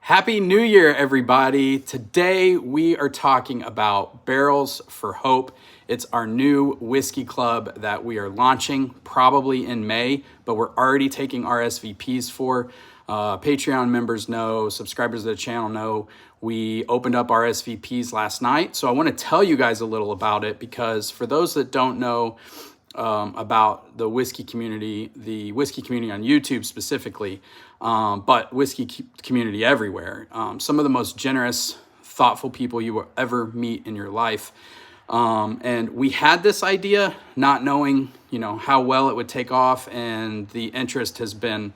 Happy New Year, everybody. Today we are talking about Barrels for Hope. It's our new whiskey club that we are launching probably in May, but we're already taking RSVPs for. Patreon members know, subscribers to the channel know, we opened up RSVPs last night. So I want to tell you guys a little about it because for those that don't know, about the whiskey community on YouTube specifically, but whiskey community everywhere. Some of the most generous, thoughtful people you will ever meet in your life. And we had this idea not knowing, how well it would take off, and the interest has been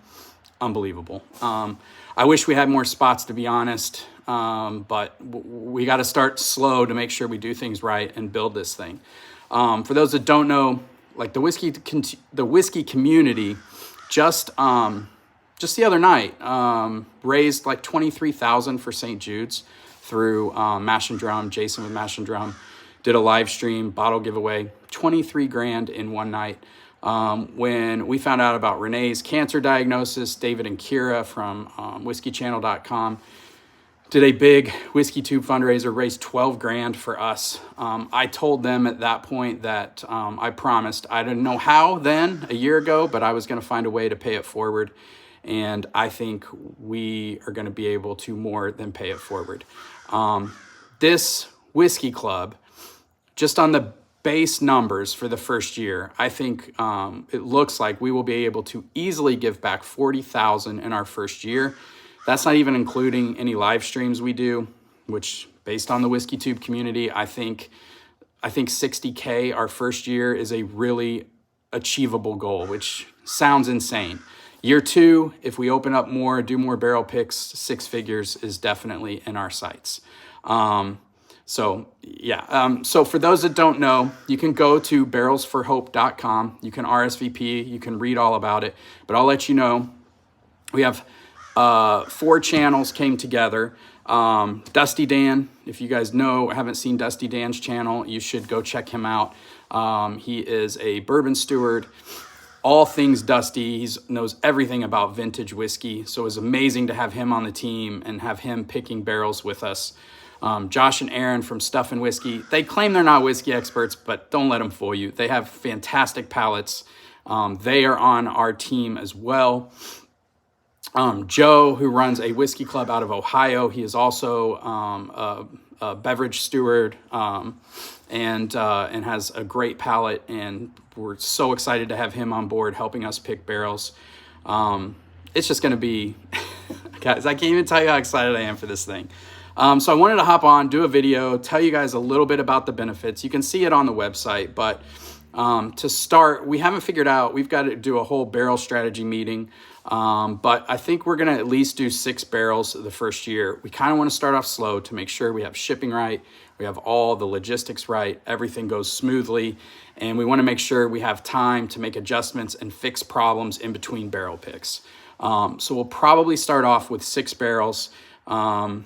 unbelievable. I wish we had more spots, to be honest, but we got to start slow to make sure we do things right and build this thing. For those that don't know, like the whiskey community, just the other night, raised like $23,000 for St. Jude's through Mash and Drum. Jason with Mash and Drum did a live stream bottle giveaway, $23,000 in one night. When we found out about Renee's cancer diagnosis, David and Kira from whiskeychannel.com did a big whiskey tube fundraiser, raised $12,000 for us. I told them at that point that I promised, I didn't know how then a year ago, but I was going to find a way to pay it forward. And I think we are going to be able to more than pay it forward. This whiskey club, just on the base numbers for the first year, I think it looks like we will be able to easily give back $40,000 in our first year. That's not even including any live streams we do, which based on the Whiskey Tube community, I think $60K our first year is a really achievable goal, which sounds insane. Year two, if we open up more, do more barrel picks, six figures is definitely in our sights. So for those that don't know, you can go to barrelsforhope.com. You can RSVP, you can read all about it, but I'll let you know. We have 4 channels came together. Dusty Dan, if you guys haven't seen Dusty Dan's channel, you should go check him out. He is a bourbon steward, all things Dusty. He knows everything about vintage whiskey. So it was amazing to have him on the team and have him picking barrels with us. Josh and Aaron from Stuff and Whiskey, they claim they're not whiskey experts, but don't let them fool you. They have fantastic palates. They are on our team as well. Joe, who runs a whiskey club out of Ohio, he is also a beverage steward and has a great palate, and we're so excited to have him on board helping us pick barrels. It's just going to be, guys, I can't even tell you how excited I am for this thing. So I wanted to hop on, do a video, tell you guys a little bit about the benefits. You can see it on the website, but to start, we haven't figured out, we've got to do a whole barrel strategy meeting. But I think we're going to at least do 6 barrels the first year. We kind of want to start off slow to make sure we have shipping right. We have all the logistics right. Everything goes smoothly. And we want to make sure we have time to make adjustments and fix problems in between barrel picks. So we'll probably start off with 6 barrels. And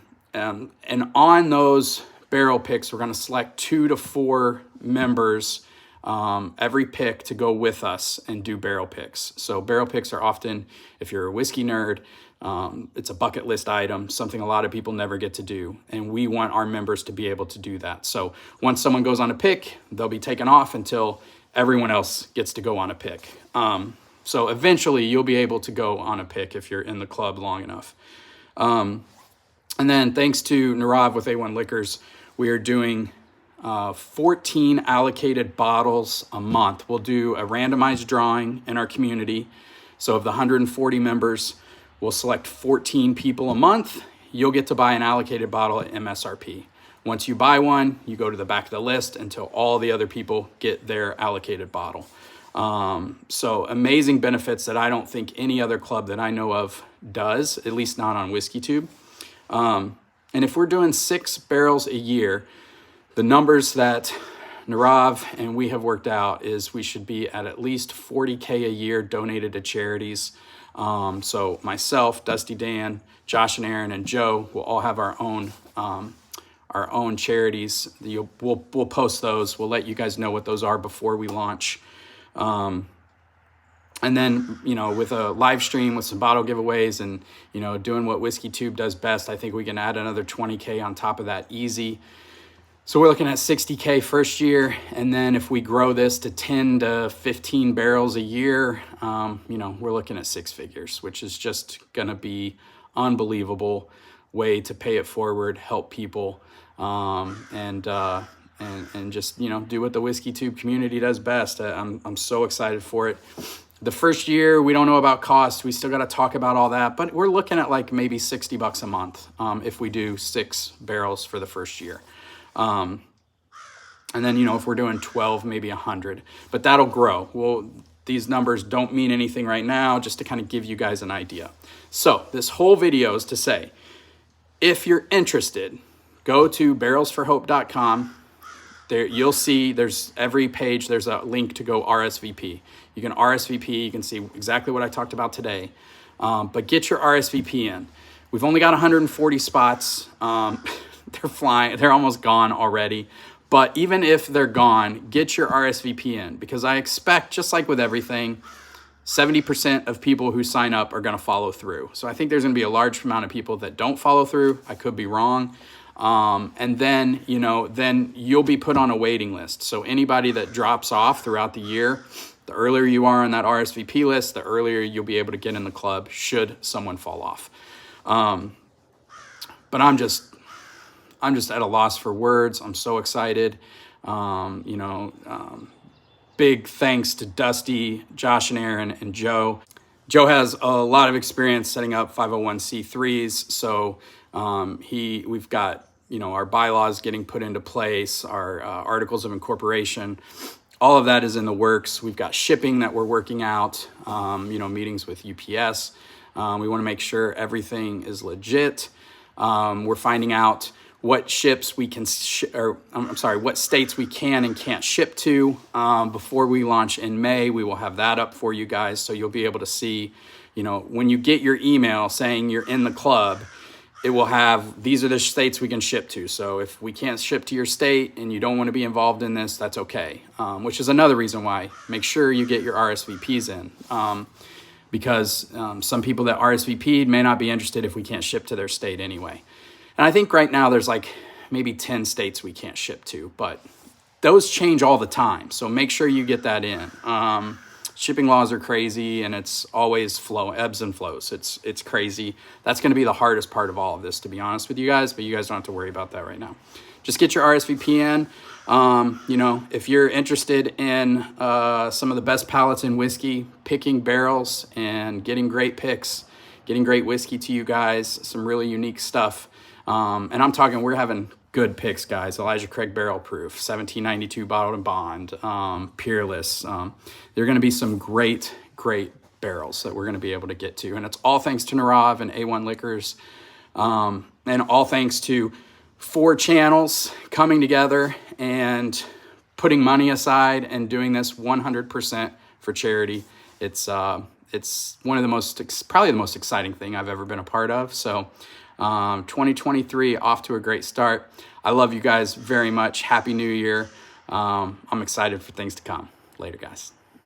on those barrel picks, we're going to select 2 to 4 members every pick to go with us and do barrel picks. So barrel picks are often, if you're a whiskey nerd, it's a bucket list item, something a lot of people never get to do. And we want our members to be able to do that. So once someone goes on a pick, they'll be taken off until everyone else gets to go on a pick. So eventually you'll be able to go on a pick if you're in the club long enough. And then thanks to Narav with A1 Liquors, we are doing 14 allocated bottles a month. We'll do a randomized drawing in our community. So of the 140 members, we'll select 14 people a month. You'll get to buy an allocated bottle at MSRP. Once you buy one, you go to the back of the list until all the other people get their allocated bottle. So amazing benefits that I don't think any other club that I know of does, at least not on Whiskey Tube. And if we're doing 6 barrels a year, the numbers that Narav and we have worked out is we should be at least $40K a year donated to charities. So myself, Dusty Dan, Josh and Aaron, and Joe will all have our own charities. We'll post those. We'll let you guys know what those are before we launch. And then, you know, with a live stream with some bottle giveaways and, you know, doing what Whiskey Tube does best, I think we can add another 20K on top of that easy. So we're looking at 60K first year. And then if we grow this to 10 to 15 barrels a year, you know, we're looking at six figures, which is just going to be unbelievable way to pay it forward, help people, and just, you know, do what the Whiskey Tube community does best. I'm so excited for it. The first year, we don't know about cost. We still got to talk about all that, but we're looking at like maybe $60 a month if we do 6 barrels for the first year. And then, you know, if we're doing 12, maybe 100, but that'll grow. Well, these numbers don't mean anything right now, just to kind of give you guys an idea. So this whole video is to say, if you're interested, go to barrelsforhope.com. There, you'll see there's every page, there's a link to go RSVP. You can RSVP, you can see exactly what I talked about today. But get your RSVP in. We've only got 140 spots. They're flying, they're almost gone already. But even if they're gone, get your RSVP in, because I expect, just like with everything, 70% of people who sign up are going to follow through. So I think there's going to be a large amount of people that don't follow through. I could be wrong. And then, you know, then you'll be put on a waiting list. So anybody that drops off throughout the year, the earlier you are on that RSVP list, the earlier you'll be able to get in the club should someone fall off. But I'm just at a loss for words. I'm so excited. Big thanks to Dusty, Josh and Aaron, and Joe. Joe has a lot of experience setting up 501c3s. So we've got, you know, our bylaws getting put into place, our articles of incorporation. All of that is in the works. We've got shipping that we're working out, meetings with UPS. We want to make sure everything is legit. We're finding out what ships we can, what states we can and can't ship to. Before we launch in May, we will have that up for you guys. So you'll be able to see, you know, when you get your email saying you're in the club, it will have, these are the states we can ship to. So if we can't ship to your state and you don't want to be involved in this, that's okay. Which is another reason why make sure you get your RSVPs in. Because some people that RSVP'd may not be interested if we can't ship to their state anyway. And I think right now there's like maybe 10 states we can't ship to, but those change all the time. So make sure you get that in. Shipping laws are crazy, and it's always ebbs and flows. It's crazy. That's going to be the hardest part of all of this, to be honest with you guys, but you guys don't have to worry about that right now. Just get your RSVP in. If you're interested in some of the best palates in whiskey, picking barrels and getting great picks, getting great whiskey to you guys, some really unique stuff. And I'm talking, we're having good picks, guys. Elijah Craig Barrel Proof, 1792 Bottled and Bond, Peerless. There are going to be some great barrels that we're going to be able to get to. And it's all thanks to Narav and A1 Liquors. And all thanks to 4 channels coming together and putting money aside and doing this 100% for charity. It's one of the probably the most exciting thing I've ever been a part of. So 2023 off to a great start. I love you guys very much. Happy New Year. I'm excited for things to come. Later, guys.